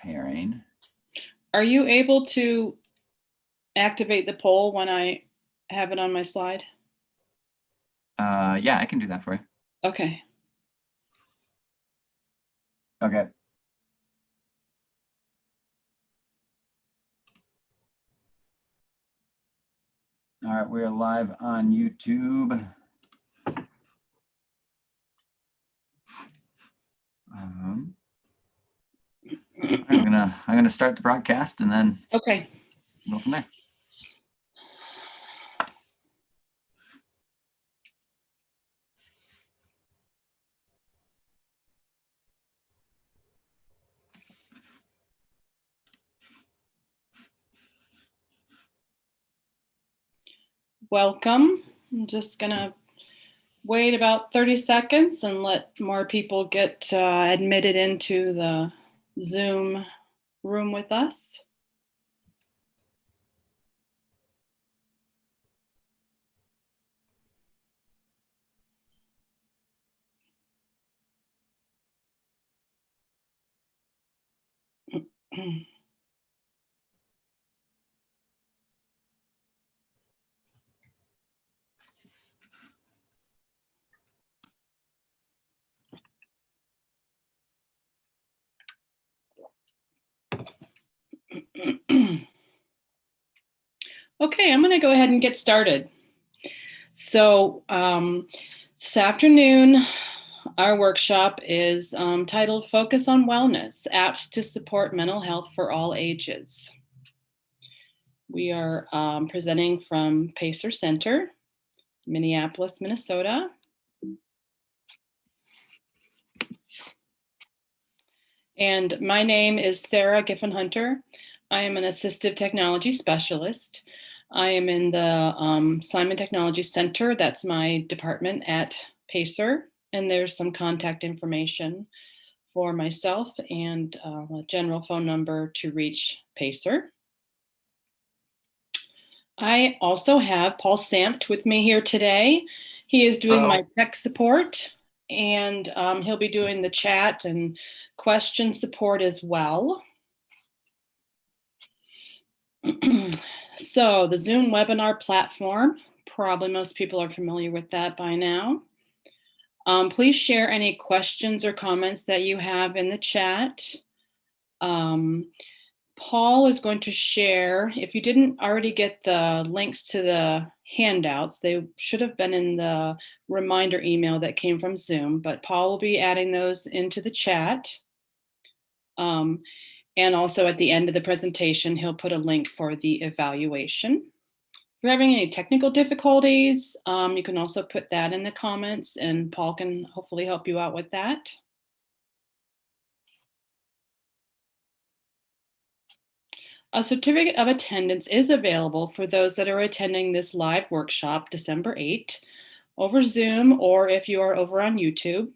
preparing. Are you able to activate the poll when I have it on my slide? Yeah, I can do that for you. Okay. Okay. All right, we're live on YouTube. I'm gonna start the broadcast and then okay, go from there. welcome. I'm just gonna wait about 30 seconds and let more people get admitted into the Zoom room with us. Okay, I'm gonna go ahead and get started. So this afternoon, our workshop is titled Focus on Wellness, Apps to Support Mental Health for All Ages. We are presenting from Pacer Center, Minneapolis, Minnesota. And my name is Sarah Giffen-Hunter. I am an assistive technology specialist. I am in the Simon Technology Center. That's my department at Pacer. And there's some contact information for myself and a general phone number to reach Pacer. I also have Paul Sampt with me here today. He is doing my tech support, and he'll be doing the chat and question support as well. So the Zoom webinar platform, probably most people are familiar with that by now. Please share any questions or comments that you have in the chat. Paul is going to share, if you didn't already get the links to the handouts, they should have been in the reminder email that came from Zoom, but Paul will be adding those into the chat. And also at the end of the presentation, he'll put a link for the evaluation. If you're having any technical difficulties, you can also put that in the comments and Paul can hopefully help you out with that. A certificate of attendance is available for those that are attending this live workshop December 8 over Zoom, or if you are over on YouTube.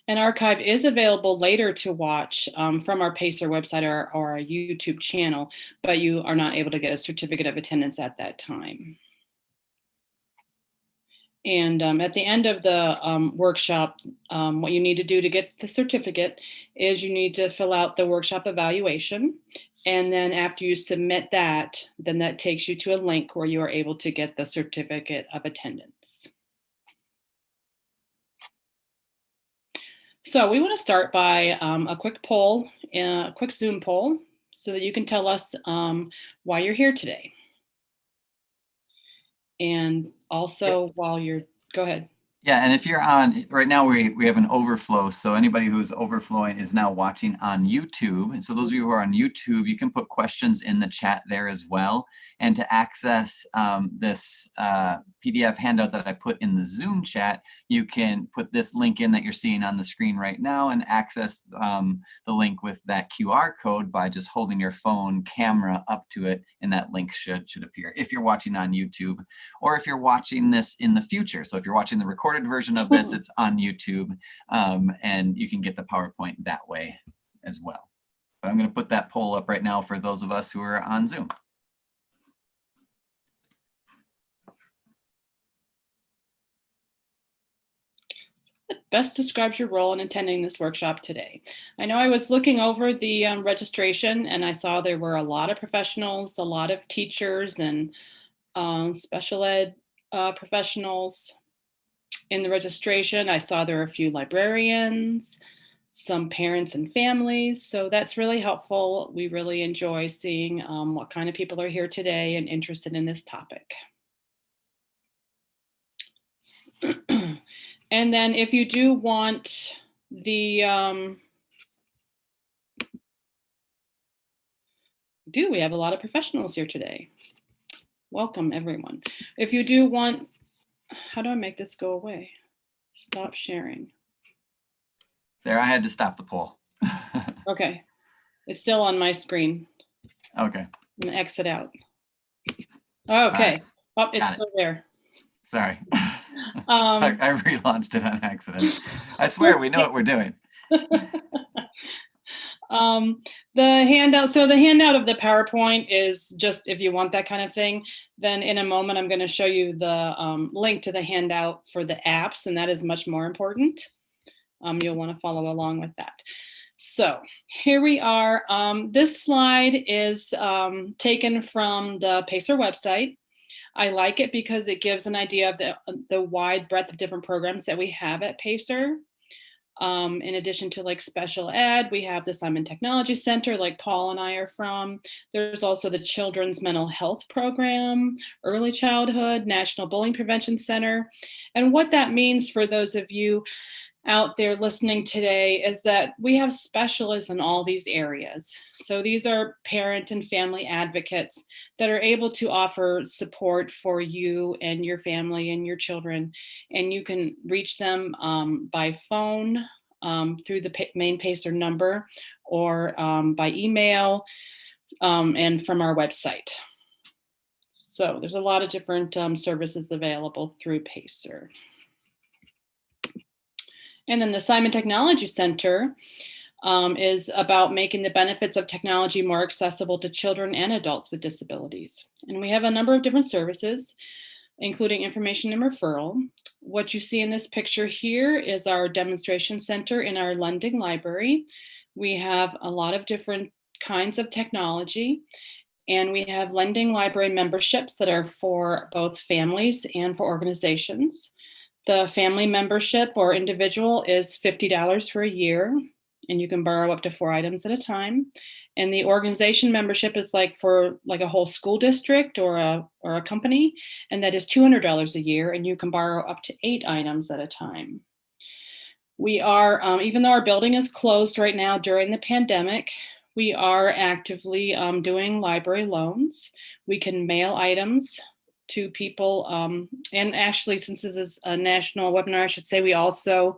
An archive is available later to watch from our Pacer website or our YouTube channel, but you are not able to get a certificate of attendance at that time. And at the end of the workshop, what you need to do to get the certificate is you need to fill out the workshop evaluation. And then after you submit that, then that takes you to a link where you are able to get the certificate of attendance. So we want to start by a quick poll, a quick Zoom poll, so that you can tell us why you're here today. And also while you're, go ahead. Yeah, and if you're on, right now we have an overflow, so anybody who's overflowing is now watching on YouTube. And so those of you who are on YouTube, you can put questions in the chat there as well. And to access this PDF handout that I put in the Zoom chat, you can put this link in that you're seeing on the screen right now and access the link with that QR code by just holding your phone camera up to it, and that link should appear if you're watching on YouTube, or if you're watching this in the future. So if you're watching the recorded version of this, it's on YouTube, and you can get the PowerPoint that way as well. But I'm going to put that poll up right now for those of us who are on Zoom. best describes your role in attending this workshop today? I know I was looking over the registration and I saw there were a lot of professionals, a lot of teachers and special ed professionals in the registration. I saw there were a few librarians, some parents and families. So that's really helpful. We really enjoy seeing what kind of people are here today and interested in this topic. And then if you do want the, we have a lot of professionals here today. Welcome everyone. If you do want, how do I make this go away? Stop sharing. There, I had to stop the poll. Okay, it's still on my screen. Okay. I'm gonna exit out. Okay, oh, it's still there. Sorry. I relaunched it on accident. I swear we know what we're doing. The handout, so the handout of the PowerPoint is just if you want that kind of thing, then in a moment I'm going to show you the link to the handout for the apps, and that is much more important. You'll want to follow along with that. So here we are. This slide is taken from the Pacer website. I like it because it gives an idea of the wide breadth of different programs that we have at Pacer. In addition to like special ed, we have the Simon Technology Center, like Paul and I are from. There's also the Children's Mental Health Program, Early Childhood, National Bullying Prevention Center. And what that means for those of you out there listening today is that we have specialists in all these areas. So these are parent and family advocates that are able to offer support for you and your family and your children. And you can reach them by phone through the main Pacer number or by email and from our website. So there's a lot of different services available through Pacer. And then the Simon Technology Center is about making the benefits of technology more accessible to children and adults with disabilities. And we have a number of different services, including information and referral. What you see in this picture here is our demonstration center in our lending library. We have a lot of different kinds of technology, and we have lending library memberships that are for both families and for organizations. The family membership or individual is $50 for a year, and you can borrow up to 4 items at a time. And the organization membership is like for like a whole school district or a company, and that is $200 a year, and you can borrow up to 8 items at a time. We are, even though our building is closed right now during the pandemic, we are actively doing library loans. We can mail items to people. And actually, since this is a national webinar, I should say we also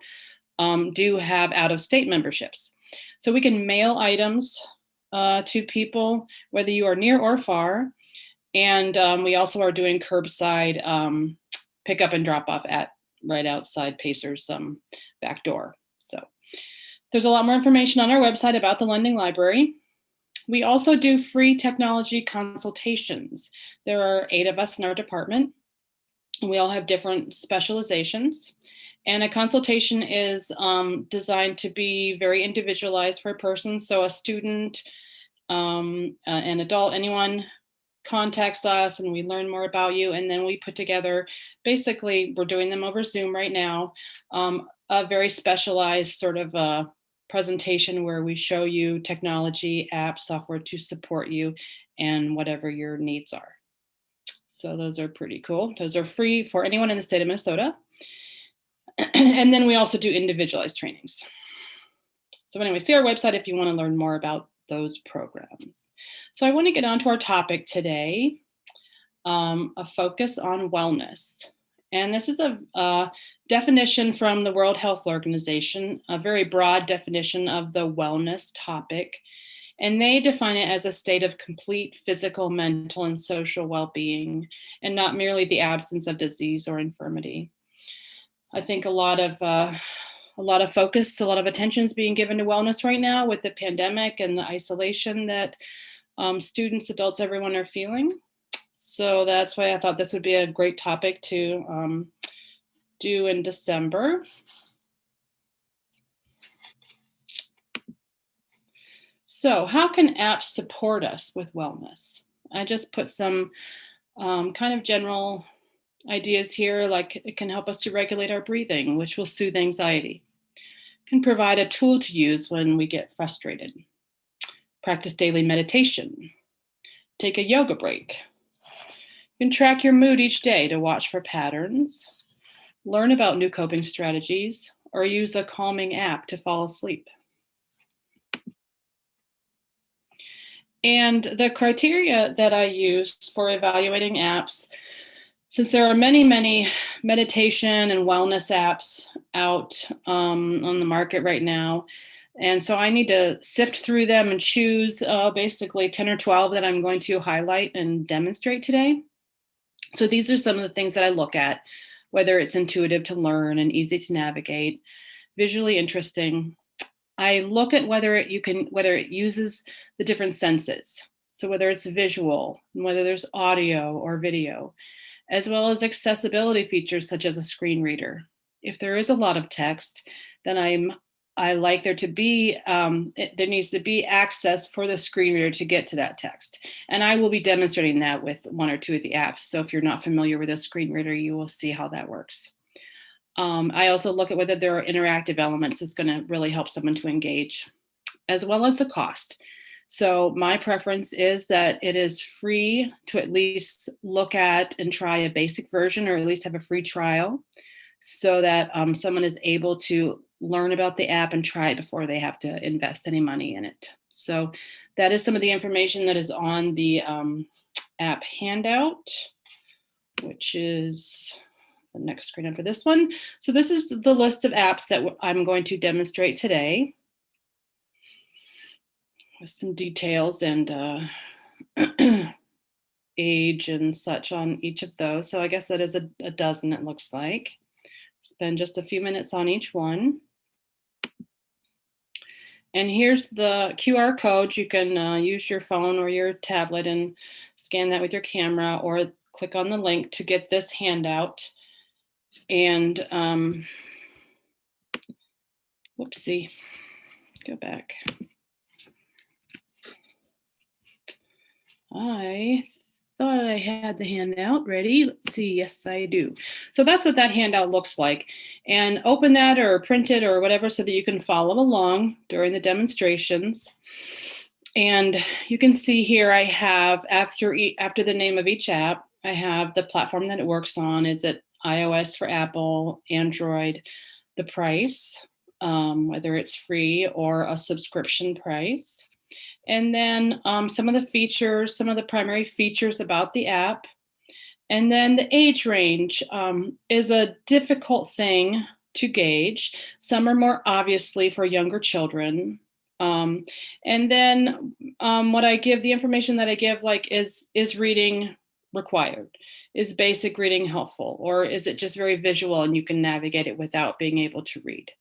do have out-of-state memberships. So we can mail items to people, whether you are near or far. And we also are doing curbside pickup and drop off at right outside Pacer's back door. So there's a lot more information on our website about the lending library. We also do free technology consultations. There are 8 of us in our department. We all have different specializations. And a consultation is designed to be very individualized for a person. So a student, an adult, anyone contacts us and we learn more about you. And then we put together, basically, we're doing them over Zoom right now, a very specialized sort of presentation where we show you technology, apps, software to support you and whatever your needs are. So those are pretty cool. Those are free for anyone in the state of Minnesota. And then we also do individualized trainings. So anyway, see our website if you want to learn more about those programs. So I want to get on to our topic today, a focus on wellness. And this is a definition from the World Health Organization, a very broad definition of the wellness topic. And they define it as a state of complete physical, mental, and social well-being, and not merely the absence of disease or infirmity. I think a lot of focus, a lot of attention is being given to wellness right now with the pandemic and the isolation that students, adults, everyone are feeling. So that's why I thought this would be a great topic to do in December. So how can apps support us with wellness? I just put some kind of general ideas here, like it can help us to regulate our breathing, which will soothe anxiety. It can provide a tool to use when we get frustrated. Practice daily meditation. Take a yoga break. You can track your mood each day to watch for patterns. Learn about new coping strategies, or use a calming app to fall asleep. And the criteria that I use for evaluating apps, since there are many, many meditation and wellness apps out on the market right now, and so I need to sift through them and choose basically 10 or 12 that I'm going to highlight and demonstrate today. So these are some of the things that I look at, whether it's intuitive to learn and easy to navigate, visually interesting. I look at whether it uses the different senses. So whether it's visual, and whether there's audio or video, as well as accessibility features such as a screen reader. If there is a lot of text, then I like there to be there needs to be access for the screen reader to get to that text. And I will be demonstrating that with one or two of the apps. So if you're not familiar with a screen reader, you will see how that works. I also look at whether there are interactive elements that's going to really help someone to engage, as well as the cost. So my preference is that it is free to at least look at and try a basic version, or at least have a free trial, so that someone is able to learn about the app and try it before they have to invest any money in it. So that is some of the information that is on the app Handout, which is the next screen after this one. So this is the list of apps that I'm going to demonstrate today, with some details and age and such on each of those. So I guess that is a dozen, it looks like. Spend just a few minutes on each one. And here's the QR code. You can use your phone or your tablet and scan that with your camera, or click on the link to get this handout. And whoopsie, go back. I thought I had the handout ready. Let's see. Yes, I do. So that's what that handout looks like. And open that or print it or whatever so that you can follow along during the demonstrations. And you can see here I have, after the name of each app, I have the platform that it works on. Is it iOS for Apple, Android, the price, whether it's free or a subscription price. And then some of the features, some of the primary features about the app. And then the age range is a difficult thing to gauge. Some are more obviously for younger children. And then what I give, the information that I give, like, is reading required? Is basic reading helpful? Or is it just very visual and you can navigate it without being able to read?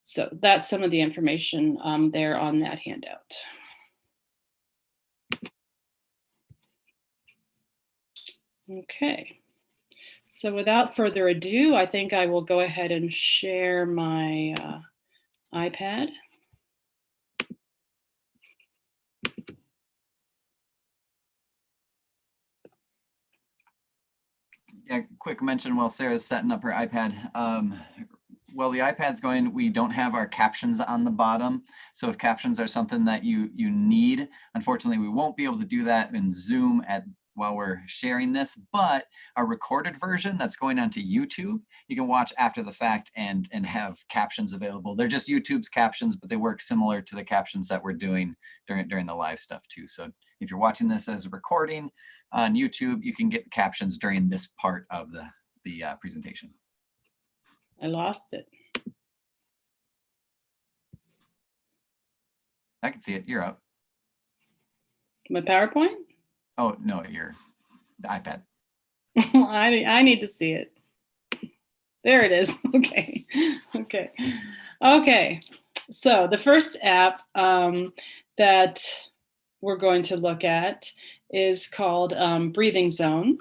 So that's some of the information there on that handout. Okay, so without further ado, I think I will go ahead and share my iPad. Yeah, quick mention while Sarah's setting up her iPad. Well, the iPad's going, we don't have our captions on the bottom. So if captions are something that you need, unfortunately, we won't be able to do that in Zoom while we're sharing this, but our recorded version that's going onto YouTube, you can watch after the fact and have captions available. They're just YouTube's captions, but they work similar to the captions that we're doing during the live stuff too. So if you're watching this as a recording on YouTube, you can get captions during this part of the presentation. I lost it. I can see it. You're up. My PowerPoint? Oh, no, the iPad. I need to see it. There it is. Okay. Okay. Okay. So the first app that we're going to look at is called Breathing Zone.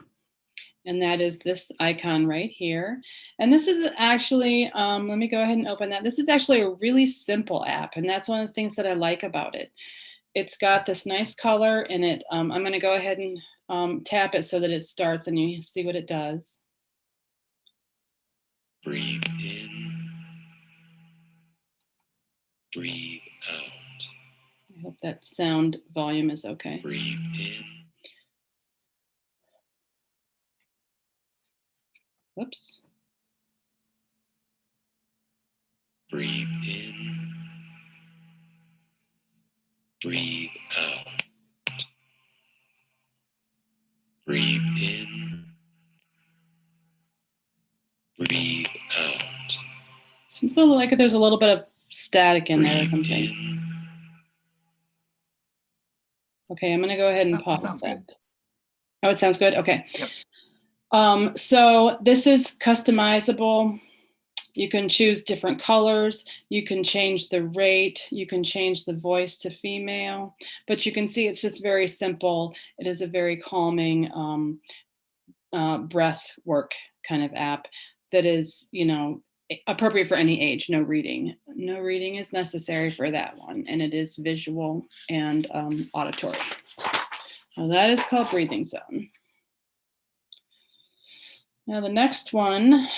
And that is this icon right here. And this is actually, let me go ahead and open that. This is actually a really simple app, and that's one of the things that I like about it. It's got this nice color in it. I'm going to go ahead and tap it so that it starts and you see what it does. Breathe in. Breathe out. I hope that sound volume is okay. Breathe in. Whoops. Breathe in. Breathe out. Breathe in. Breathe out. Seems like there's a little bit of static in there or Breathe something. in. Okay, I'm going to go ahead and That pause sounds that. good. Oh, it sounds good? Okay. Yep. So this is customizable. You can choose different colors. You can change the rate. You can change the voice to female. But you can see it's just very simple. It is a very calming breath work kind of app that is, appropriate for any age. No reading. No reading is necessary for that one. And it is visual and auditory. Now that is called Breathing Zone. Now the next one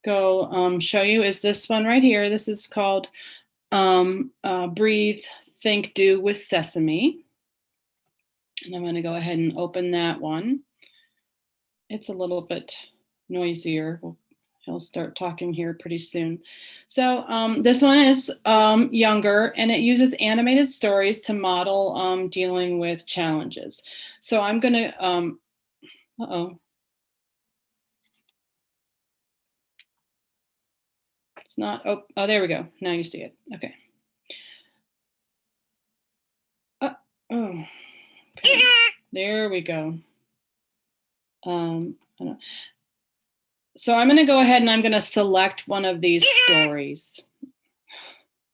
show you is this one right here. This is called Breathe, Think, Do with Sesame. And I'm going to go ahead and open that one. It's a little bit noisier. He'll start talking here pretty soon. So this one is younger, and it uses animated stories to model dealing with challenges. So I'm going to, uh-oh. It's not, oh, there we go. Now you see it. Okay. Oh, okay. There we go. So I'm going to go ahead and I'm going to select one of these stories.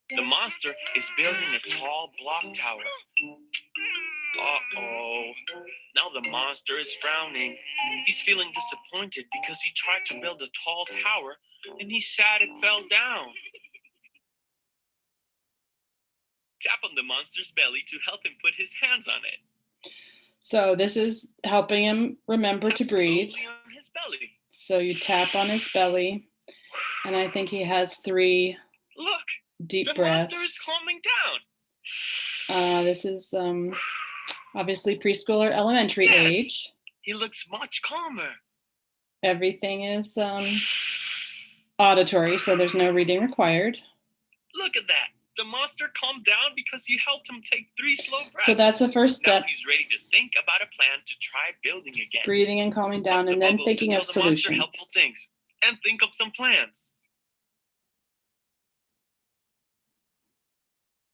The monster is building a tall block tower. Uh-oh. Now the monster is frowning. He's feeling disappointed because he tried to build a tall tower and he's sad it fell down. Tap on the monster's belly to help him put his hands on it. So this is helping him remember to breathe. Slowly on his belly. So you tap on his belly, and I think he has 3 deep breaths. The monster is calming down. This is obviously preschool or elementary age. He looks much calmer. Everything is auditory, so there's no reading required. Look at that. The monster calmed down because you helped him take 3 slow breaths. So that's the first step. Now he's ready to think about a plan to try building again. Breathing and calming down, and then thinking of solutions. Helpful things, and think of some plans.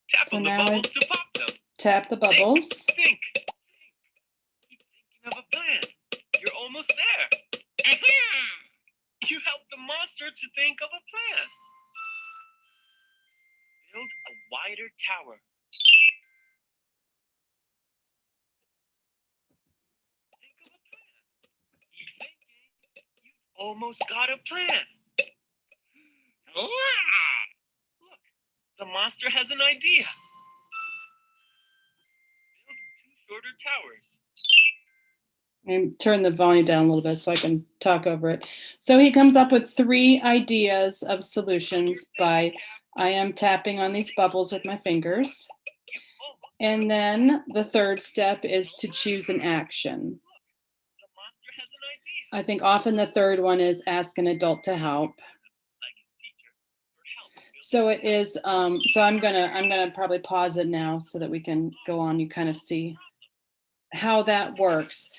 Tap on the bubbles to pop them. Tap the bubbles. Think. Keep thinking of a plan. You're almost there. You helped the monster to think of a plan. Build a wider tower. Think of a plan. Keep thinking. You've almost got a plan. Look, the monster has an idea. Build 2 shorter towers. And turn the volume down a little bit so I can talk over it. So he comes up with 3 ideas of solutions by I am tapping on these bubbles with my fingers. And then the third step is to choose an action. I think often the third one is ask an adult to help. So it is, so I'm gonna probably pause it now so that we can go on. You kind of see how that works.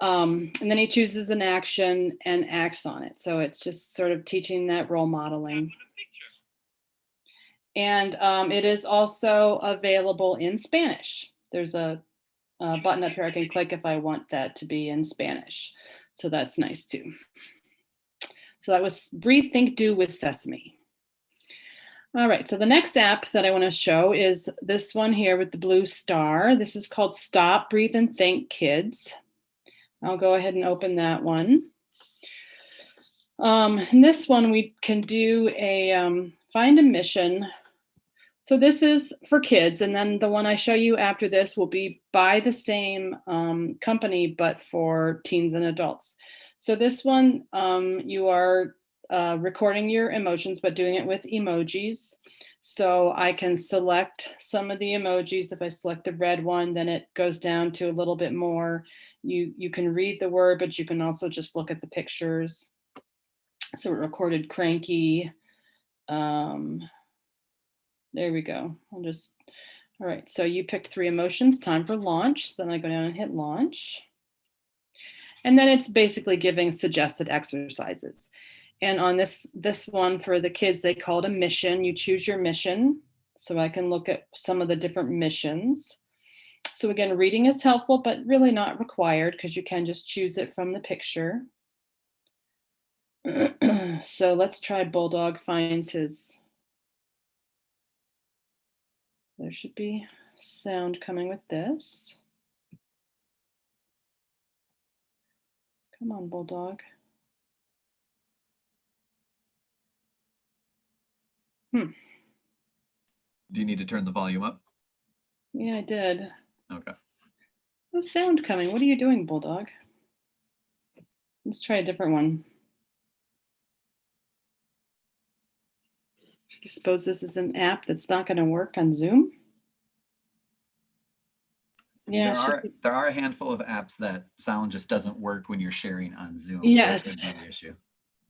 And then he chooses an action and acts on it. So it's just sort of teaching that role modeling. And it is also available in Spanish. There's a button up here I can click if I want that to be in Spanish. So that's nice too. So that was Breathe, Think, Do with Sesame. All right, so the next app that I want to show is this one here with the blue star. This is called Stop, Breathe, and Think Kids. I'll go ahead and open that one. In this one, we can do a find a mission. So this is for kids, and then the one I show you after this will be by the same company, but for teens and adults. So this one, you are recording your emotions, but doing it with emojis. So I can select some of the emojis. If I select the red one, then it goes down to a little bit more. You can read the word, but you can also just look at the pictures. So it recorded cranky. There we go. All right. So you picked 3 emotions, time for launch. So then I go down and hit launch. And then it's basically giving suggested exercises. And on this one for the kids, they call it a mission. You choose your mission. So I can look at some of the different missions. So again, reading is helpful, but really not required because you can just choose it from the picture. So let's try Bulldog finds his. There should be sound coming with this. Come on, Bulldog. Do you need to turn the volume up? Yeah, I did. Okay. No sound coming. What are you doing, Bulldog? Let's try a different one. I suppose this is an app that's not going to work on Zoom. Yeah, there are a handful of apps that sound just doesn't work when you're sharing on Zoom. Yes. So that could be the issue.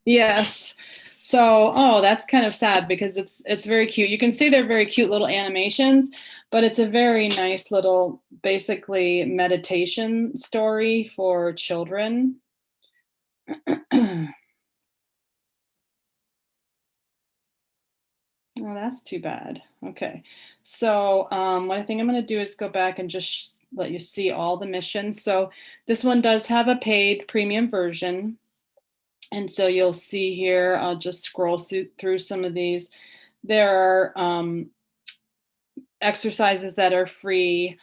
Yes. So, that's kind of sad because it's very cute. You can see they're very cute little animations, but it's a very nice little, basically meditation story for children. Oh, that's too bad. Okay. So what I think I'm going to do is go back and just let you see all the missions. So this one does have a paid premium version. And so you'll see here, I'll just scroll through some of these. There are exercises that are free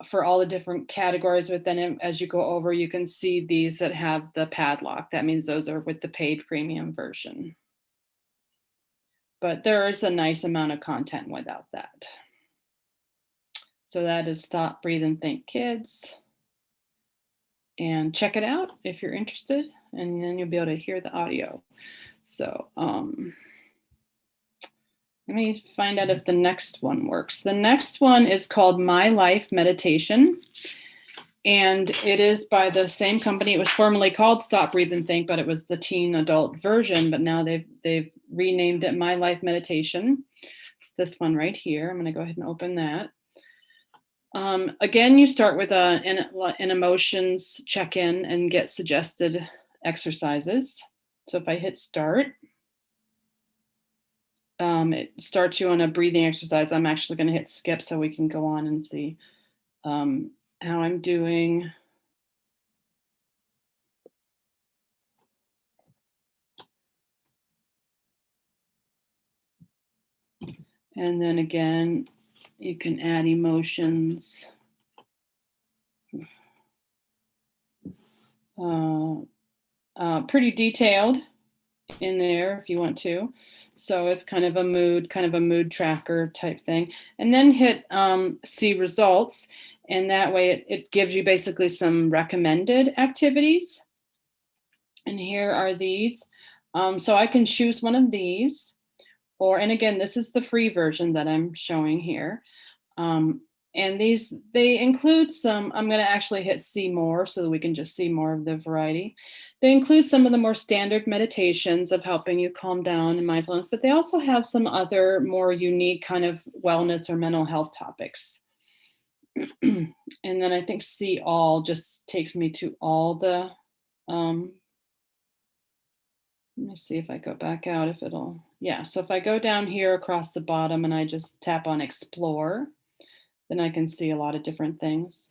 for all the different categories, but then as you go over, you can see these that have the padlock. That means those are with the paid premium version. But there is a nice amount of content without that. So that is Stop, Breathe, and Think Kids. And check it out if you're interested, and then you'll be able to hear the audio. So let me find out if the next one works. The next one is called My Life Meditation. And it is by the same company. It was formerly called Stop, Breathe, and Think, but it was the teen adult version. But now they've renamed it My Life Meditation. It's this one right here. I'm going to go ahead and open that. Again, you start with an emotions check-in and get suggested exercises. So if I hit start, it starts you on a breathing exercise. I'm actually going to hit skip so we can go on and see how I'm doing. And then again, you can add emotions. Pretty detailed in there if you want to. So it's kind of a mood tracker type thing. And then hit see results. And that way it gives you basically some recommended activities. And here are these. So I can choose one of these. And again, this is the free version that I'm showing here. And they include some, I'm going to actually hit see more so that we can just see more of the variety. They include some of the more standard meditations of helping you calm down and mindfulness, but they also have some other more unique kind of wellness or mental health topics. And then I think see all just takes me to all the, let me see if I go back out, if it'll, yeah. So if I go down here across the bottom and I just tap on explore, then I can see a lot of different things.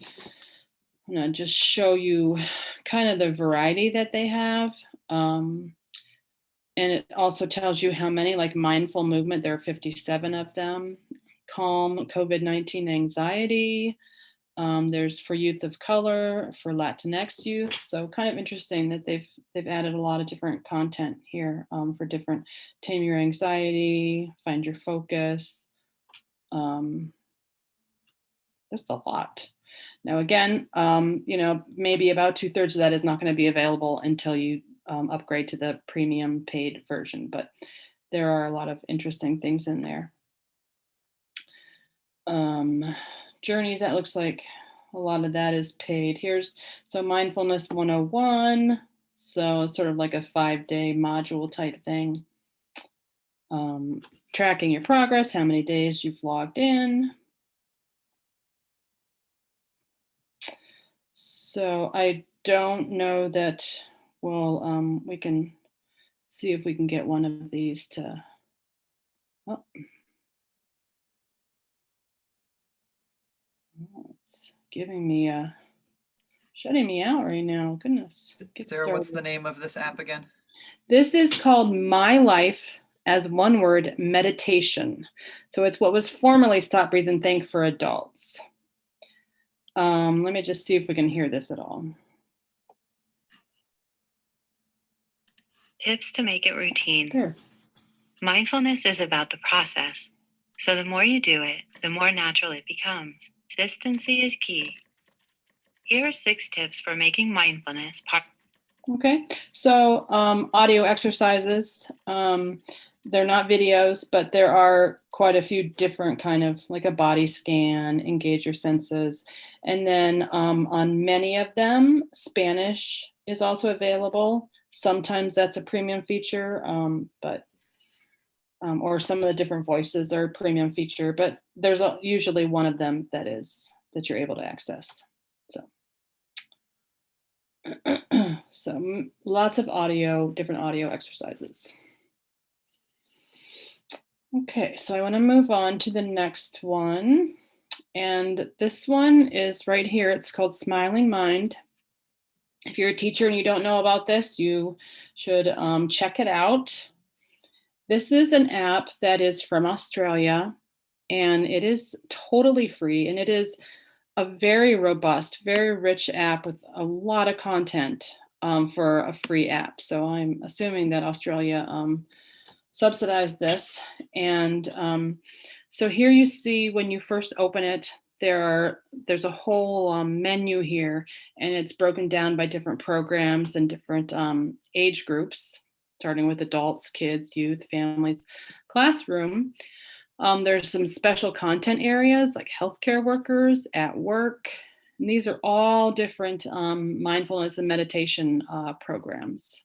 I'm gonna just show you kind of the variety that they have. And it also tells you how many, like mindful movement, there are 57 of them. Calm, COVID-19 anxiety, There's for youth of color, for Latinx youth. So kind of interesting that they've added a lot of different content here for different tame your anxiety, find your focus, just a lot. Now, again, maybe about 2/3 of that is not going to be available until you upgrade to the premium paid version, but there are a lot of interesting things in there. Journeys, that looks like a lot of that is paid. So Mindfulness 101. So it's sort of like a 5-day module type thing. Tracking your progress, how many days you've logged in. So I don't know that, well, we can see if we can get one of these to, oh. It's giving me shutting me out right now. Goodness. Sarah, what's the name of this app again? This is called My Life, as one word, meditation. So it's what was formerly Stop, Breathe, and Think for adults. Let me just see if we can hear this at all. Tips to make it routine. There. Mindfulness is about the process. So the more you do it, the more natural it becomes. Consistency is key. Here are 6 tips for making mindfulness part. Okay, so audio exercises. They're not videos, but there are quite a few different kind of, like a body scan, engage your senses. And then on many of them, Spanish is also available. Sometimes that's a premium feature, or some of the different voices are a premium feature, but there's usually one of them that you're able to access. So lots of different audio exercises. Okay, so I want to move on to the next one. And this one is right here. It's called Smiling Mind. If you're a teacher and you don't know about this, you should check it out. This is an app that is from Australia, and it is totally free, and it is a very robust, very rich app with a lot of content for a free app. So I'm assuming that Australia subsidized this. And so here you see when you first open it, there's a whole menu here, and it's broken down by different programs and different age groups, starting with adults, kids, youth, families, classroom. There's some special content areas like healthcare workers, at work. And these are all different mindfulness and meditation programs.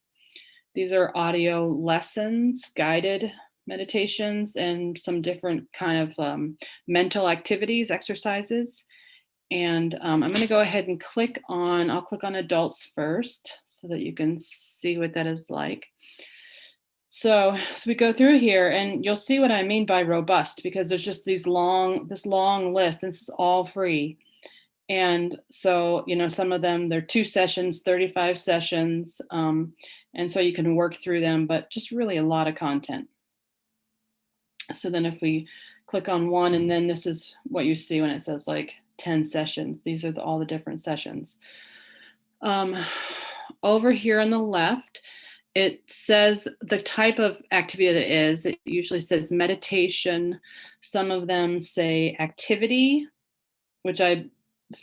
These are audio lessons, guided meditations, and some different kind of mental activities, exercises. And I'm going to go ahead and I'll click on adults first so that you can see what that is like. So we go through here and you'll see what I mean by robust, because there's just this long list, and this is all free. And so, some of them, they're 2 sessions, 35 sessions. And so you can work through them, but just really a lot of content. So then if we click on one, and then this is what you see when it says like 10 sessions. These are all the different sessions. Over here on the left, it says the type of activity that it is. It usually says meditation. Some of them say activity, which I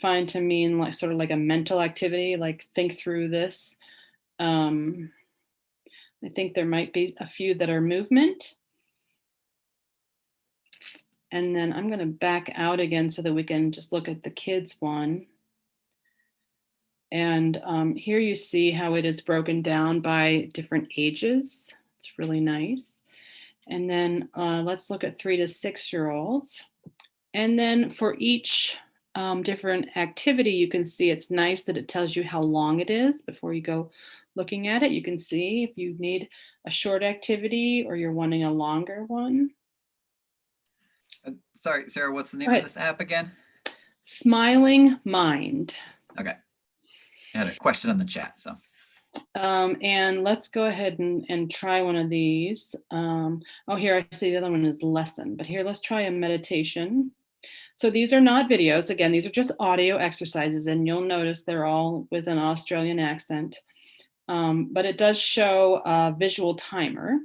find to mean like sort of like a mental activity, like think through this. I think there might be a few that are movement. And then I'm going to back out again so that we can just look at the kids one. And here you see how it is broken down by different ages. It's really nice. And then let's look at 3 to 6-year-olds. And then for each different activity, you can see it's nice that it tells you how long it is before you go looking at it. You can see if you need a short activity or you're wanting a longer one. Sorry, Sarah, what's the name of this app again? Smiling Mind. Okay. I had a question on the chat, so. And let's go ahead and try one of these. Oh, here I see the other one is lesson, but here, let's try a meditation. So these are not videos. Again, these are just audio exercises, and you'll notice they're all with an Australian accent. But it does show a visual timer.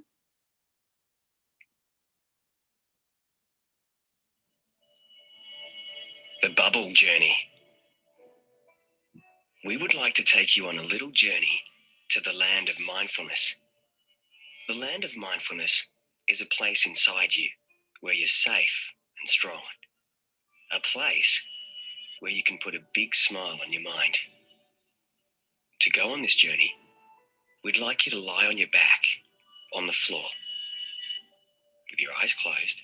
The Bubble Journey. We would like to take you on a little journey to the land of mindfulness. The land of mindfulness is a place inside you where you're safe and strong. A place where you can put a big smile on your mind. To go on this journey, we'd like you to lie on your back on the floor with your eyes closed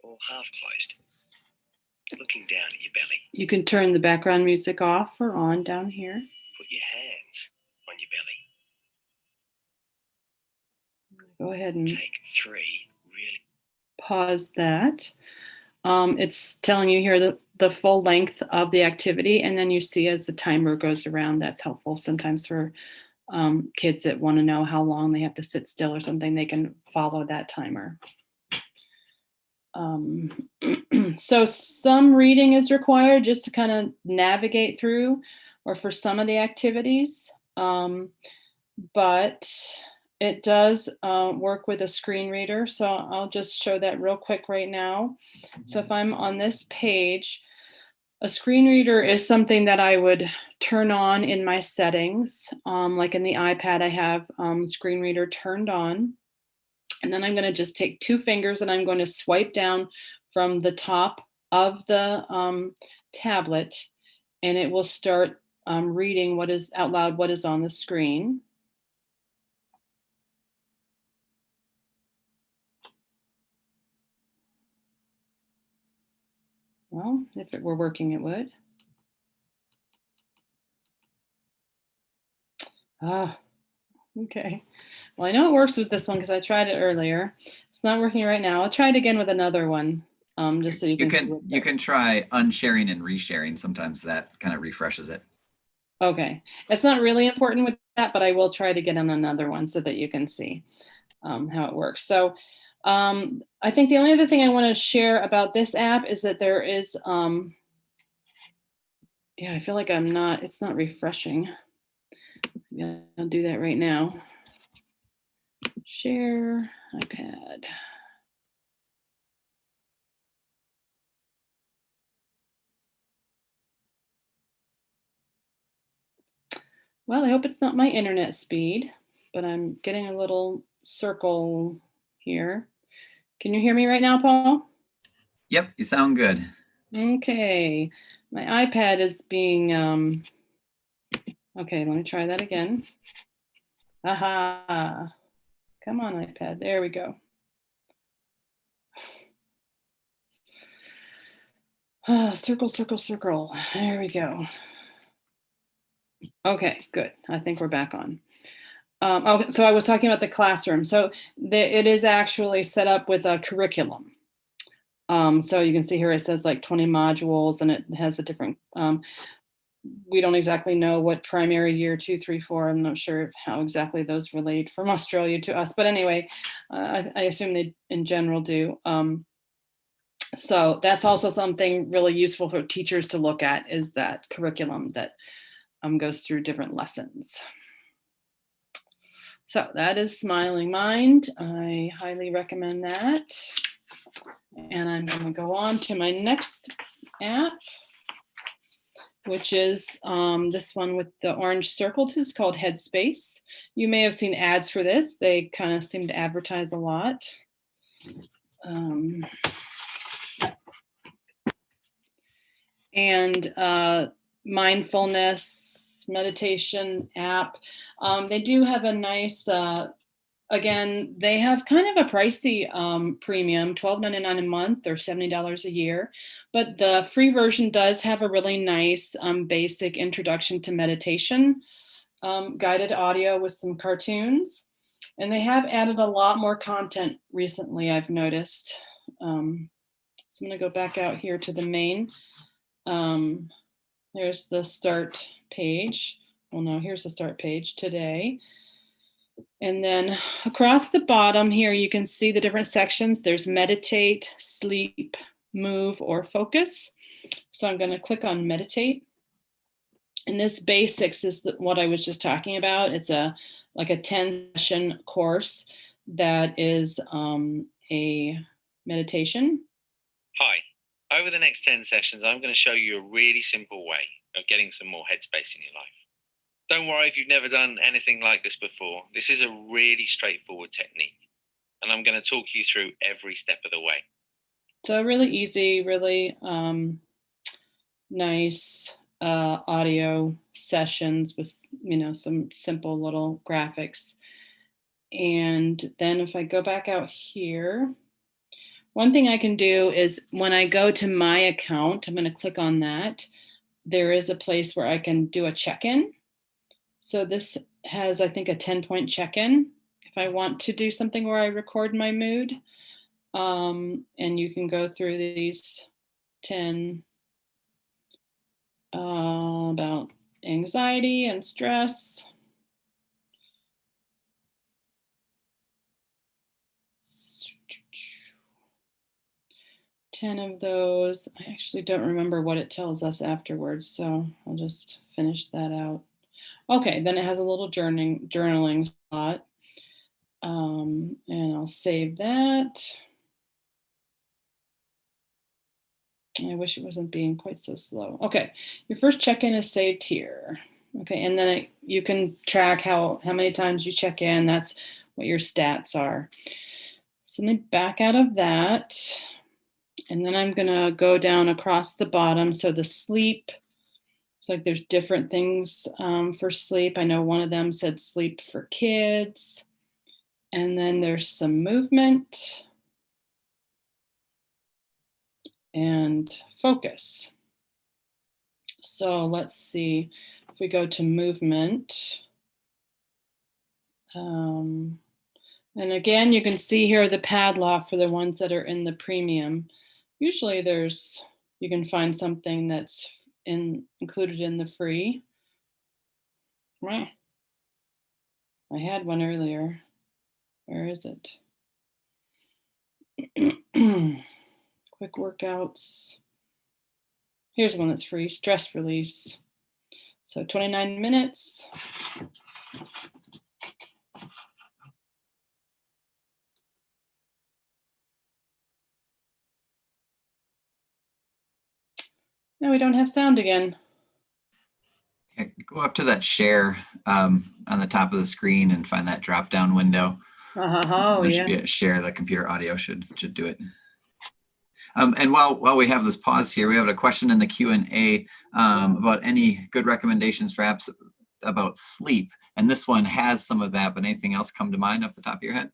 or half closed, looking down at your belly. You can turn the background music off or on down here. Put your hands on your belly. Go ahead and Take 3 really. Pause that. It's telling you here the full length of the activity, and then you see as the timer goes around. That's helpful sometimes for kids that want to know how long they have to sit still or something. They can follow that timer. So some reading is required just to kind of navigate through, or for some of the activities, but it does work with a screen reader. So I'll just show that real quick right now. So if I'm on this page, a screen reader is something that I would turn on in my settings. Like in the iPad, I have screen reader turned on. And then I'm going to just take 2 fingers and I'm going to swipe down from the top of the tablet, and it will start reading what is out loud, what is on the screen. Well, if it were working, it would. Okay. Well, I know it works with this one because I tried it earlier. It's not working right now. I'll try it again with another one, just so you can. You can try unsharing and resharing. Sometimes that kind of refreshes it. Okay. It's not really important with that, but I will try to get on another one so that you can see how it works. So I think the only other thing I want to share about this app is that there is, yeah, I feel like it's not refreshing. Yeah, I'll do that right now. Share iPad. Well, I hope it's not my internet speed, but I'm getting a little circle here. Can you hear me right now, Paul? Yep, you sound good. Okay, my iPad is being, okay, let me try that again. Aha, come on iPad, there we go. Circle, circle, circle, there we go. Okay, good, I think we're back on. So I was talking about the classroom. So it is actually set up with a curriculum. So you can see here it says like 20 modules, and it has a different, we don't exactly know what primary year 2, 3, 4. I'm not sure how exactly those relate from Australia to us, but anyway, I assume they in general do. So that's also something really useful for teachers to look at, is that curriculum that goes through different lessons. So that is Smiling Mind. I highly recommend that. And I'm going to go on to my next app, which is this one with the orange circle. This is called Headspace. You may have seen ads for this. They kind of seem to advertise a lot. And mindfulness meditation app. They do have a nice, again, they have kind of a pricey premium, $12.99 a month or $70 a year. But the free version does have a really nice basic introduction to meditation, guided audio with some cartoons. And they have added a lot more content recently, I've noticed. So I'm going to go back out here to the main. There's the start page. Well, no, here's the start page today. And then across the bottom here, you can see the different sections. There's meditate, sleep, move, or focus. So I'm going to click on meditate. And this basics is what I was just talking about. It's like a 10-session course that is a meditation. Hi. Over the next 10 sessions, I'm going to show you a really simple way of getting some more headspace in your life. Don't worry if you've never done anything like this before. This is a really straightforward technique, and I'm going to talk you through every step of the way. So really easy, really nice audio sessions with, some simple little graphics. And then if I go back out here, one thing I can do is when I go to my account, I'm going to click on that. There is a place where I can do a check-in. So this has, I think, a 10-point check-in. If I want to do something where I record my mood, and you can go through these 10 about anxiety and stress. Ten of those. I actually don't remember what it tells us afterwards, so I'll just finish that out. Okay, then it has a little journaling spot, and I'll save that. I wish it wasn't being quite so slow. Okay, your first check-in is saved here. Okay, and then you can track how many times you check in. That's what your stats are. So let me back out of that. And then I'm gonna go down across the bottom. So the sleep, it's like there's different things for sleep. I know one of them said sleep for kids. And then there's some movement and focus. So let's see if we go to movement. And again, you can see here the padlock for the ones that are in the premium. Usually you can find something that's included in the free. Wow. I had one earlier. Where is it? Quick workouts. Here's one that's free, stress release. So 29 minutes. No, we don't have sound again. Okay, go up to that share on the top of the screen and find that drop-down window. Oh, there yeah. should be a share. The computer audio should do it. And while we have this pause here, we have a question in the Q&A about any good recommendations for apps about sleep. And this one has some of that, but anything else come to mind off the top of your head?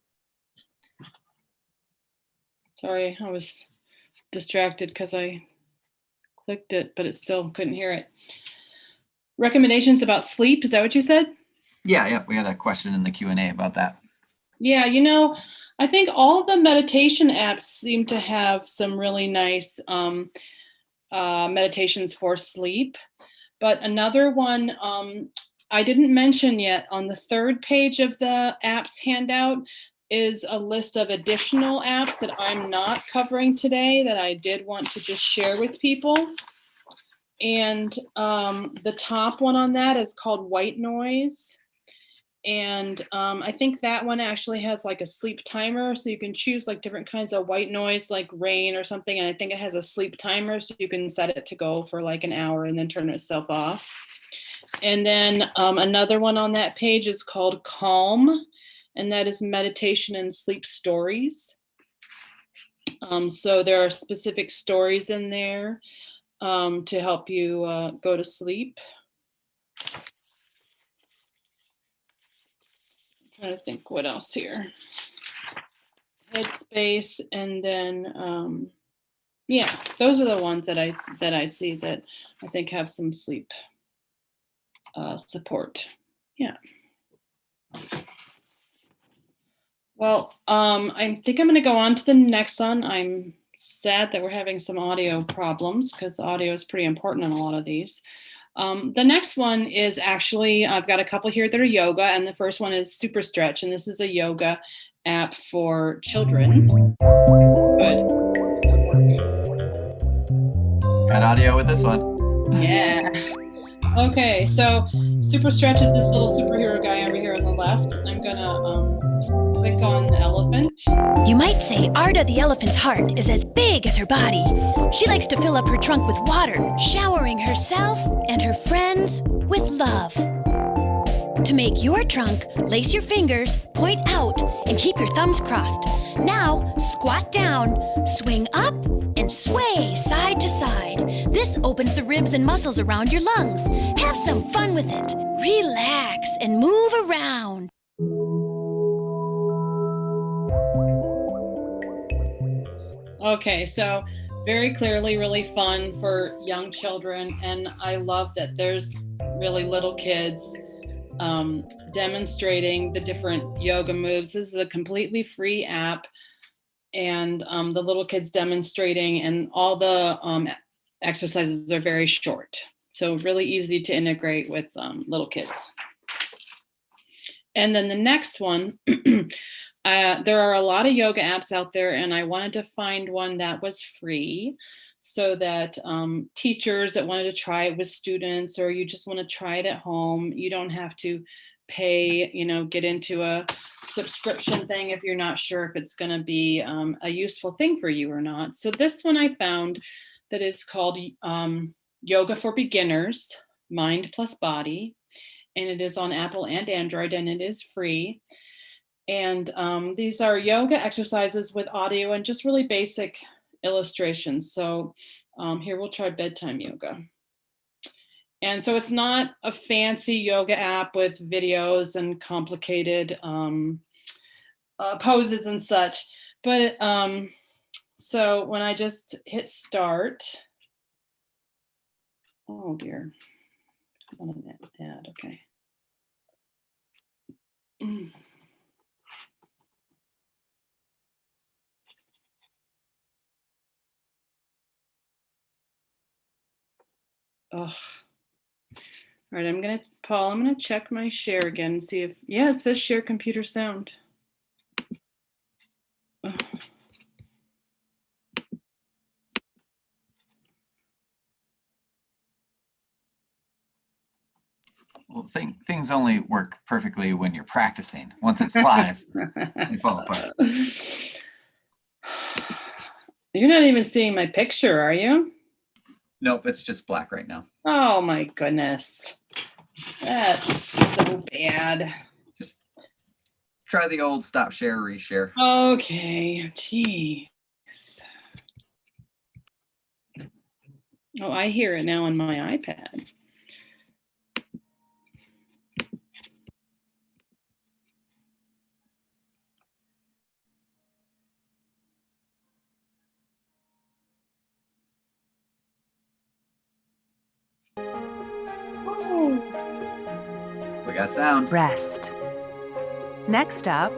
Sorry, I was distracted because I clicked it, but it still couldn't hear it. Recommendations about sleep, is that what you said? Yeah, we had a question in the Q&A about that. Yeah, I think all the meditation apps seem to have some really nice meditations for sleep. But another one I didn't mention yet, on the third page of the apps handout is a list of additional apps that I'm not covering today that I did want to just share with people. And the top one on that is called White Noise. And I think that one actually has like a sleep timer. So you can choose like different kinds of white noise, like rain or something. And I think it has a sleep timer. So you can set it to go for like an hour and then turn itself off. And then another one on that page is called Calm. And that is meditation and sleep stories. So there are specific stories in there to help you go to sleep. Trying to think what else here. Headspace, and then yeah, those are the ones that I see that I think have some sleep support. Yeah. Well, I think I'm going to go on to the next one. I'm sad that we're having some audio problems because audio is pretty important in a lot of these. The next one is actually, I've got a couple here that are yoga, and the first one is Super Stretch, and this is a yoga app for children. Good. Got audio with this one. Yeah. Okay, so super stretch is this little superhero guy over here on the left. I'm gonna click on the elephant. You might say Arda the elephant's heart is as big as her body. She likes to fill up her trunk with water, showering herself and her friends with love. To make your trunk, lace your fingers, point out, and keep your thumbs crossed. Now, squat down, swing up, and sway side to side. This opens the ribs and muscles around your lungs. Have some fun with it. Relax and move around. Okay, so very clearly really fun for young children, and I love that there's really little kids demonstrating the different yoga moves. This is a completely free app, and the little kids demonstrating, and all the exercises are very short. So really easy to integrate with little kids. And then the next one, there are a lot of yoga apps out there, and I wanted to find one that was free so that teachers that wanted to try it with students, or you just want to try it at home, you don't have to pay, get into a subscription thing if you're not sure if it's going to be a useful thing for you or not. So this one I found that is called Yoga for Beginners, Mind Plus Body, and it is on Apple and Android, and it is free. And these are yoga exercises with audio and just really basic illustrations. So here we'll try bedtime yoga. And so it's not a fancy yoga app with videos and complicated poses and such. But so when I just hit start, oh dear, add, okay. Oh. All right, Paul, I'm gonna check my share again and see if, yeah, it says share computer sound. Oh. Well, things only work perfectly when you're practicing. Once it's live, they fall apart. You're not even seeing my picture, are you? Nope, it's just black right now. Oh my goodness. That's so bad. Just try the old stop share, reshare. Okay, geez. Oh, I hear it now on my iPad. We got sound. Rest. Next up,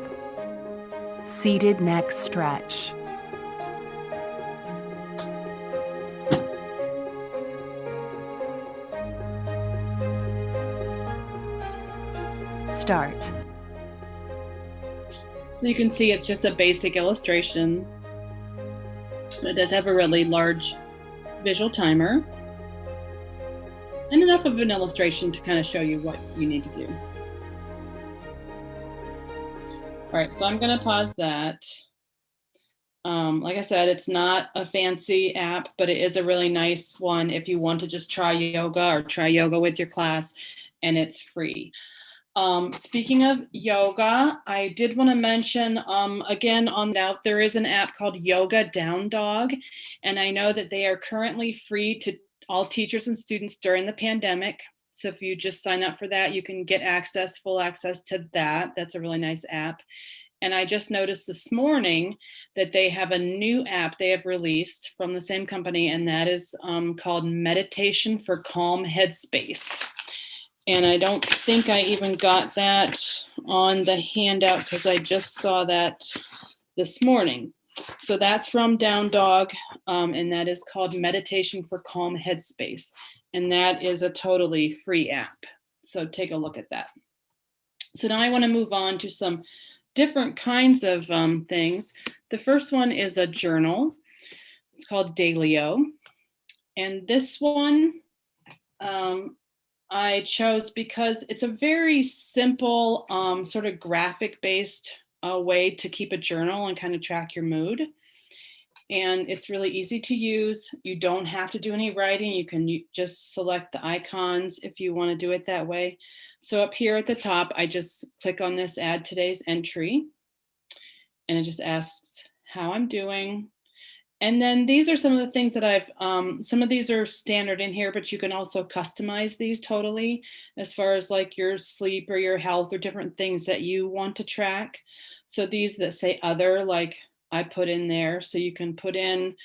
seated neck stretch. Start. So you can see it's just a basic illustration. It does have a really large visual timer and enough of an illustration to kind of show you what you need to do. All right, so I'm going to pause that. Like I said, it's not a fancy app, but it is a really nice one if you want to just try yoga or try yoga with your class, and it's free. Speaking of yoga, I did want to mention, again, on Handout, there is an app called Yoga Down Dog, and I know that they are currently free to all teachers and students during the pandemic. So if you just sign up for that, you can get full access to that. That's a really nice app. And I just noticed this morning that they have a new app they have released from the same company, and that is called Meditation for Calm Headspace. And I don't think I even got that on the handout because I just saw that this morning. So that's from Down Dog, and that is called Meditation for Calm Headspace. And that is a totally free app. So take a look at that. So now I want to move on to some different kinds of things. The first one is a journal. It's called Dailyo. And this one I chose because it's a very simple sort of graphic based way to keep a journal and kind of track your mood. And it's really easy to use. You don't have to do any writing. You can just select the icons if you want to do it that way. So up here at the top, I just click on this add today's entry. And it just asks how I'm doing. And then these are some of the things that I've, some of these are standard in here, but you can also customize these totally as far as like your sleep or your health or different things that you want to track. So these that say other, like I put in there, so you can put in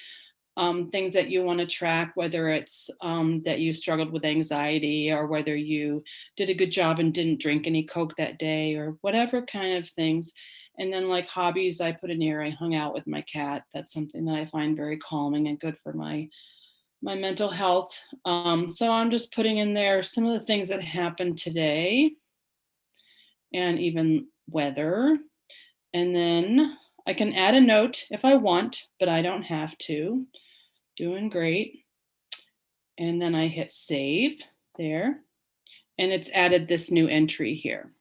things that you want to track, whether it's that you struggled with anxiety or whether you did a good job and didn't drink any Coke that day or whatever kind of things. And then like hobbies, I put in here, I hung out with my cat. That's something that I find very calming and good for my mental health. So I'm just putting in there some of the things that happened today and even weather. And then I can add a note if I want, but I don't have to. Doing great. And then I hit save there. And it's added this new entry here.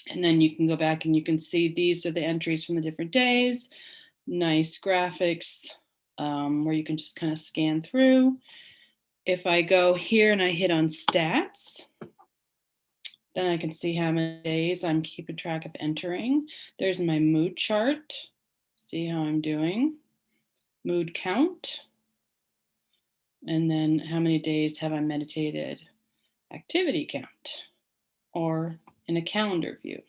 And then you can go back and you can see these are the entries from the different days. Nice graphics where you can just kind of scan through. If I go here and I hit on stats, then I can see how many days I'm keeping track of entering. There's my mood chart. See how I'm doing. Mood count. And then how many days have I meditated? Activity count, or in a calendar view.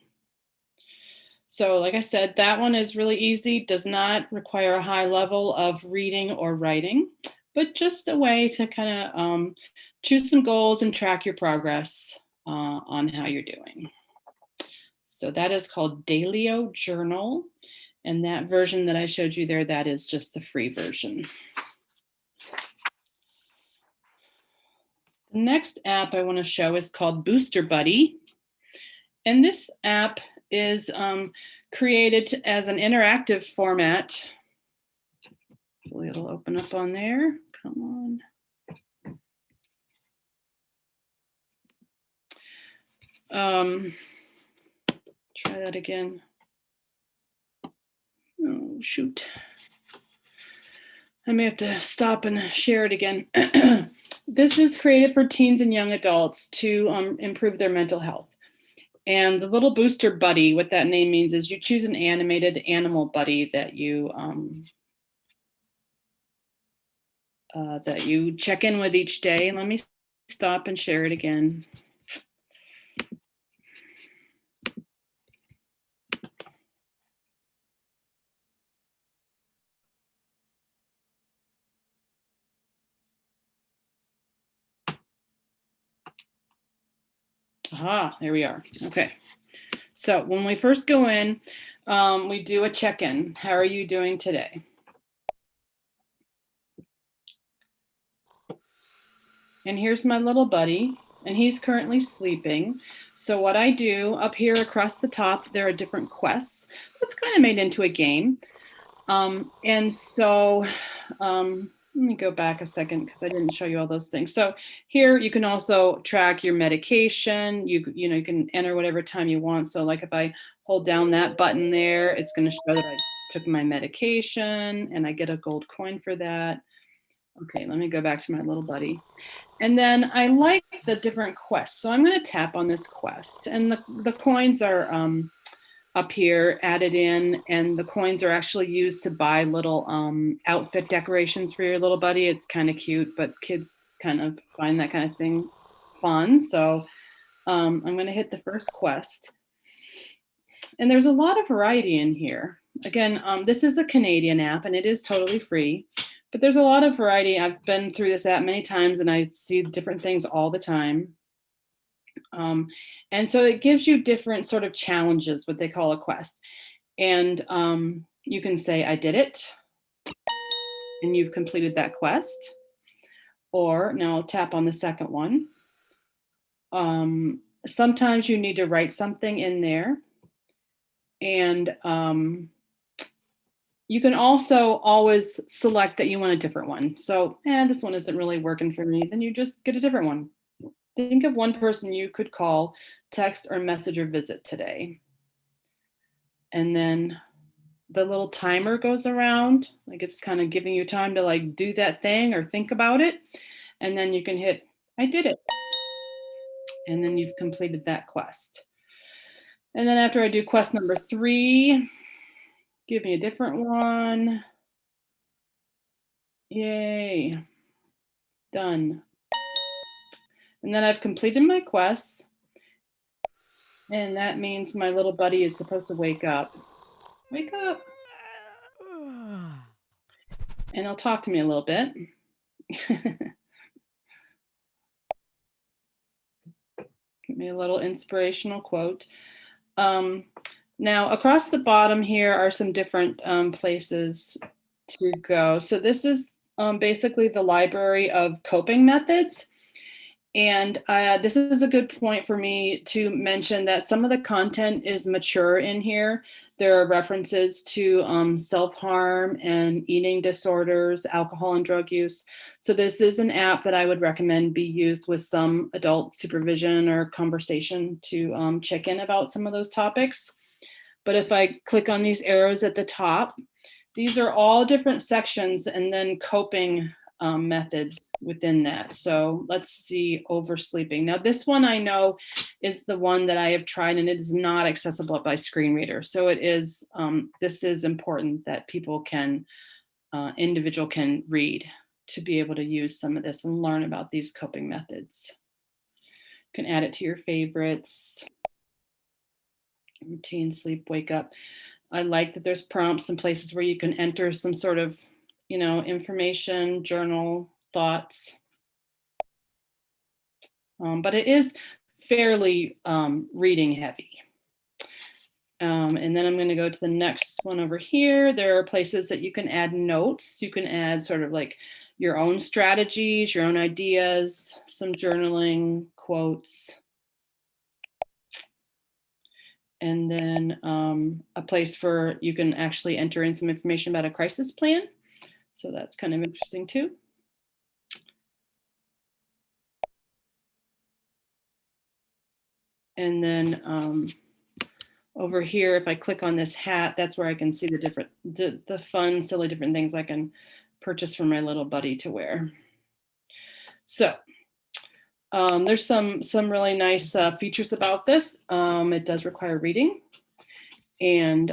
So like I said, that one is really easy, does not require a high level of reading or writing, but just a way to kind of choose some goals and track your progress on how you're doing. So that is called Dailyo Journal. And that version that I showed you there, that is just the free version. The next app I want to show is called Booster Buddy. And this app is created as an interactive format. Hopefully it'll open up on there. Come on. Try that again. Oh, shoot. I may have to stop and share it again. This is created for teens and young adults to improve their mental health. And the little booster buddy, what that name means is you choose an animated animal buddy that you check in with each day. Let me stop and share it again. Aha, there we are. Okay. So when we first go in, we do a check-in. How are you doing today? And here's my little buddy, and he's currently sleeping. So what I do up here across the top, there are different quests. It's kind of made into a game. And so let me go back a second because I didn't show you all those things. So here you can also track your medication. You can enter whatever time you want. So like if I hold down that button there, it's going to show that I took my medication and I get a gold coin for that. Okay, let me go back to my little buddy. And then I like the different quests. So I'm going to tap on this quest, and the coins are up here added in, and the coins are actually used to buy little outfit decorations for your little buddy. It's kind of cute, but kids kind of find that kind of thing fun. So I'm going to hit the first quest. And there's a lot of variety in here. Again, this is a Canadian app and it is totally free, but there's a lot of variety. I've been through this app many times and I see different things all the time. And so it gives you different sort of challenges, what they call a quest. And you can say, I did it, and you've completed that quest. Or now I'll tap on the second one. Sometimes you need to write something in there. And you can also always select that you want a different one. So, this one isn't really working for me. Then you just get a different one. Think of one person you could call, text, or message or visit today. And then the little timer goes around, like it's kind of giving you time to like do that thing or think about it. And then you can hit, I did it. And then you've completed that quest. And then after I do quest number 3, give me a different one. Yay. Done. And then I've completed my quests. And that means my little buddy is supposed to wake up. Wake up. And he'll talk to me a little bit. Give me a little inspirational quote. Now, across the bottom here are some different places to go. So this is basically the library of coping methods. And this is a good point for me to mention that some of the content is mature in here. There are references to self-harm and eating disorders, alcohol and drug use. So this is an app that I would recommend be used with some adult supervision or conversation to check in about some of those topics. But if I click on these arrows at the top, these are all different sections and then coping methods within that. So let's see, oversleeping. Now this one I know is the one that I have tried and it is not accessible by screen reader. So it is, this is important that people can, individual can read to be able to use some of this and learn about these coping methods. You can add it to your favorites. Routine, sleep, wake up. I like that there's prompts and places where you can enter some sort of, information, journal, thoughts. But it is fairly reading heavy. And then I'm going to go to the next one over here. There are places that you can add notes. You can add sort of like your own strategies, your own ideas, some journaling, quotes. And then a place for you can actually enter in some information about a crisis plan. So that's kind of interesting too. And then over here, if I click on this hat, that's where I can see the different, the fun, silly different things I can purchase for my little buddy to wear. So there's some really nice features about this. It does require reading and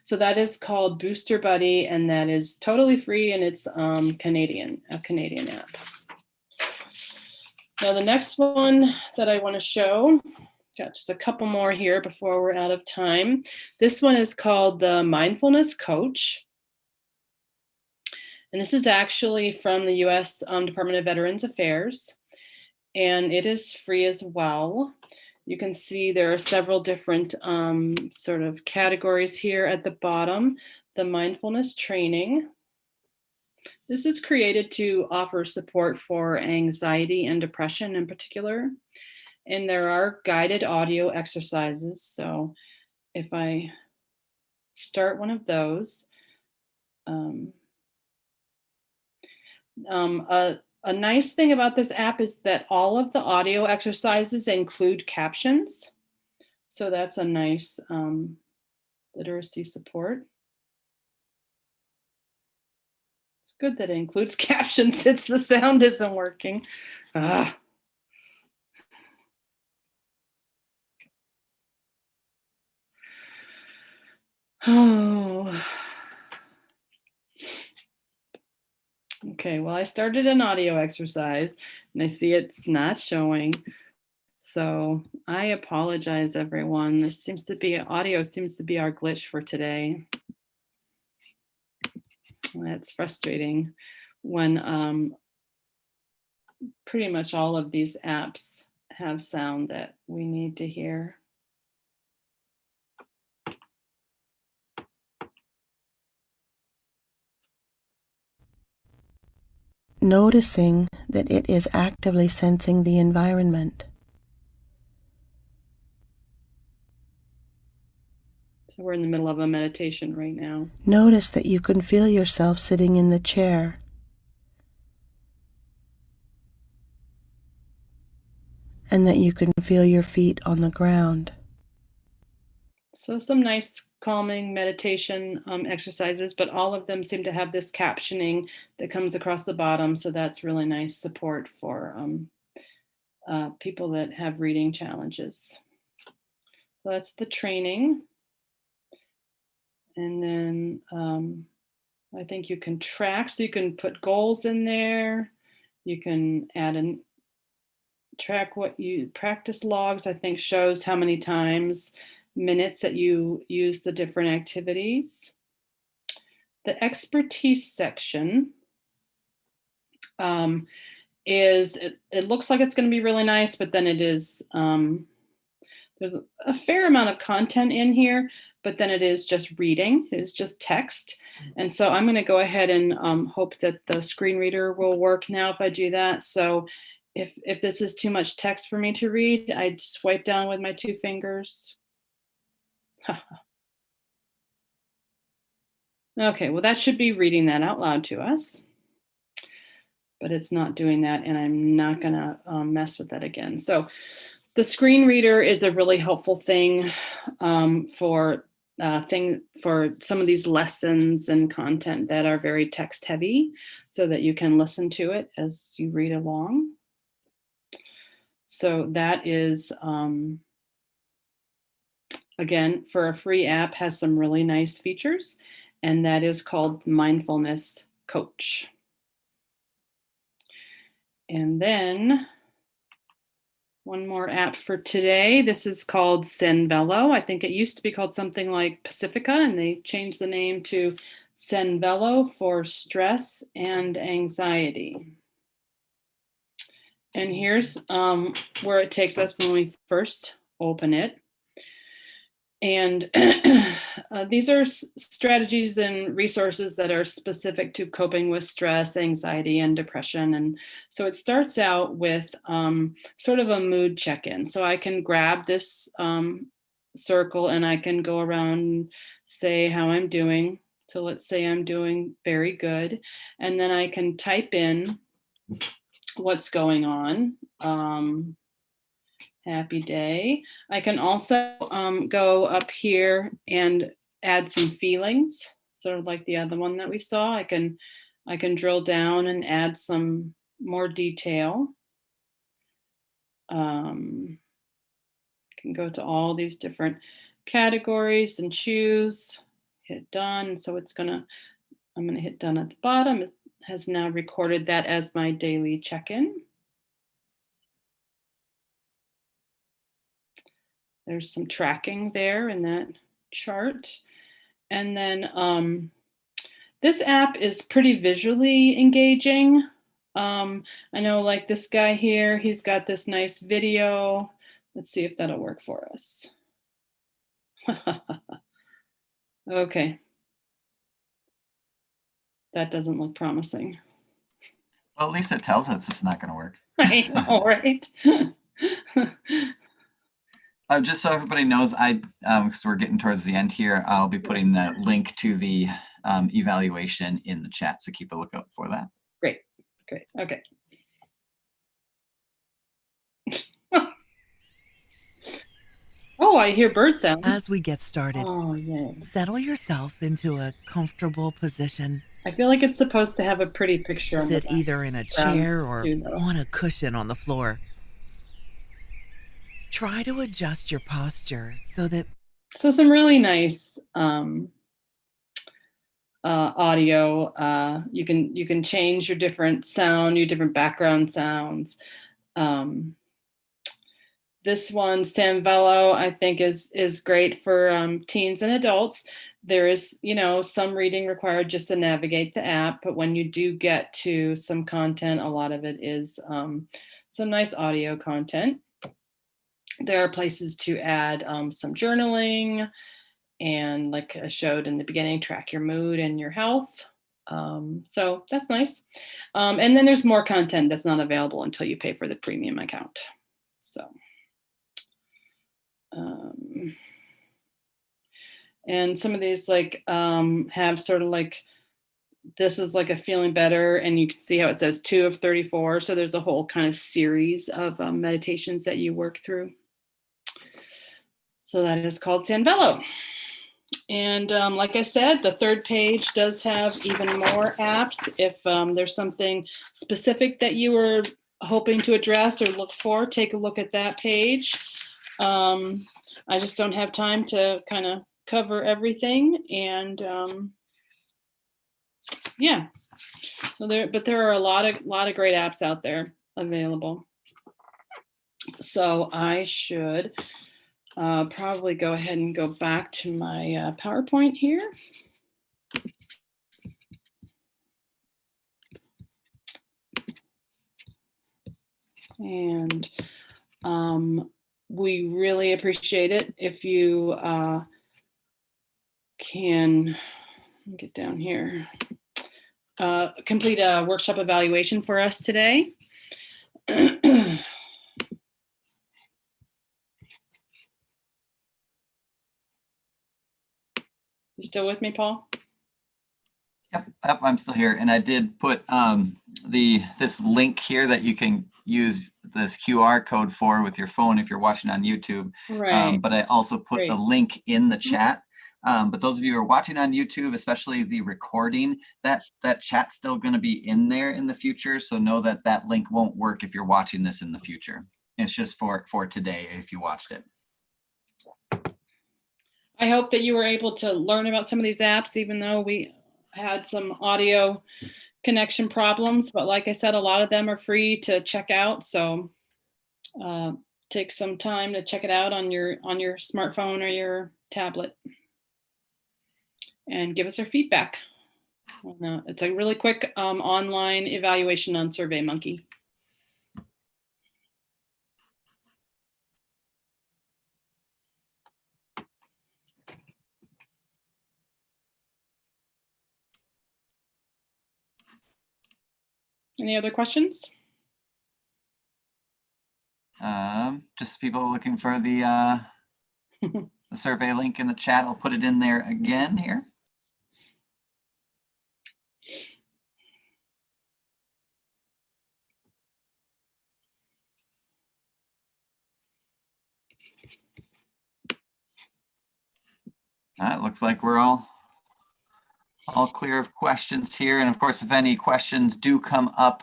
so that is called Booster Buddy, and that is totally free, and it's a Canadian app. Now the next one that I want to show, got just a couple more here before we're out of time. This one is called the Mindfulness Coach. And this is actually from the US Department of Veterans Affairs, and it is free as well. You can see there are several different sort of categories here at the bottom. The mindfulness training. This is created to offer support for anxiety and depression in particular. And there are guided audio exercises. So if I start one of those, a nice thing about this app is that all of the audio exercises include captions. So that's a nice literacy support. It's good that it includes captions since the sound isn't working. Oh. Okay, well, I started an audio exercise and I see it's not showing. So I apologize, everyone. This seems to be, audio seems to be our glitch for today. That's frustrating when pretty much all of these apps have sound that we need to hear. Noticing that it is actively sensing the environment. So we're in the middle of a meditation right now. Notice that you can feel yourself sitting in the chair. And that you can feel your feet on the ground. So some nice calming meditation exercises, but all of them seem to have this captioning that comes across the bottom. So that's really nice support for people that have reading challenges. So that's the training. And then I think you can track, so you can put goals in there. You can add and track what you practice logs, I think shows how many times, minutes that you use the different activities. The expertise section is, it looks like it's going to be really nice, but then it is, there's a fair amount of content in here, but then it is just reading. It is just text. And so I'm going to go ahead and hope that the screen reader will work now if I do that. So if this is too much text for me to read, I'd swipe down with my 2 fingers. Okay, well, that should be reading that out loud to us. But it's not doing that, and I'm not going to mess with that again. So the screen reader is a really helpful thing for some of these lessons and content that are very text heavy, so that you can listen to it as you read along. So that is, again, for a free app, has some really nice features, and that is called Mindfulness Coach. And then one more app for today. This is called Senvello. I think it used to be called something like Pacifica, and they changed the name to Senvello for stress and anxiety. And here's where it takes us when we first open it. And these are strategies and resources that are specific to coping with stress, anxiety, and depression. And so it starts out with sort of a mood check-in. So I can grab this circle and I can go around and say how I'm doing. So let's say I'm doing very good. And then I can type in what's going on. Happy day. I can also go up here and add some feelings, sort of like the other one that we saw. I can drill down and add some more detail. Can go to all these different categories and choose, hit done. So I'm gonna hit done at the bottom. It has now recorded that as my daily check-in. There's some tracking there in that chart. And then this app is pretty visually engaging. I know, like this guy here, he's got this nice video. Let's see if that'll work for us. Okay. That doesn't look promising. Well, at least it tells us it's not going to work. I know, right? Just so everybody knows, because we're getting towards the end here, I'll be putting the link to the evaluation in the chat, so keep a lookout for that. Great, okay. Oh, I hear bird sounds. As we get started, oh, yay. Settle yourself into a comfortable position. I feel like it's supposed to have a pretty picture. Sit either in a chair or on a cushion on the floor. Try to adjust your posture so some really nice audio. You can change your different sound, your different background sounds. This one, Senvello, I think is great for teens and adults. There is, some reading required just to navigate the app, but when you do get to some content, a lot of it is some nice audio content. There are places to add some journaling and, like I showed in the beginning, track your mood and your health. So that's nice. And then there's more content that's not available until you pay for the premium account. So. And some of these like have sort of like, this is like a feeling better, and you can see how it says 2 of 34. So there's a whole kind of series of meditations that you work through. So that is called Senvello. And like I said, the third page does have even more apps. If there's something specific that you were hoping to address or look for, take a look at that page. I just don't have time to kind of cover everything. And yeah, so there are a lot of great apps out there available. So I should probably go ahead and go back to my PowerPoint here. And we really appreciate it if you can get down here, complete a workshop evaluation for us today. You still with me, Paul? Yep, I'm still here, and I did put this link here that you can use this QR code for with your phone if you're watching on YouTube. Right. But I also put the link in the chat. But those of you who are watching on YouTube, especially the recording, that chat's still going to be in there in the future. So know that that link won't work if you're watching this in the future. It's just for today if you watched it. I hope that you were able to learn about some of these apps, even though we had some audio connection problems. But like I said, a lot of them are free to check out. So take some time to check it out on your smartphone or your tablet and give us your feedback. It's a really quick online evaluation on SurveyMonkey. Any other questions? Just people looking for the the survey link in the chat. I'll put it in there again here. It looks like we're all clear of questions here. And of course, if any questions do come up,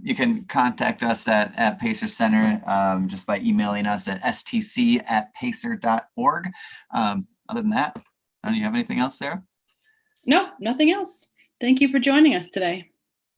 you can contact us at Pacer Center just by emailing us at stc@pacer.org. Other than that, do you have anything else, Sarah? Nope, nothing else. Thank you for joining us today.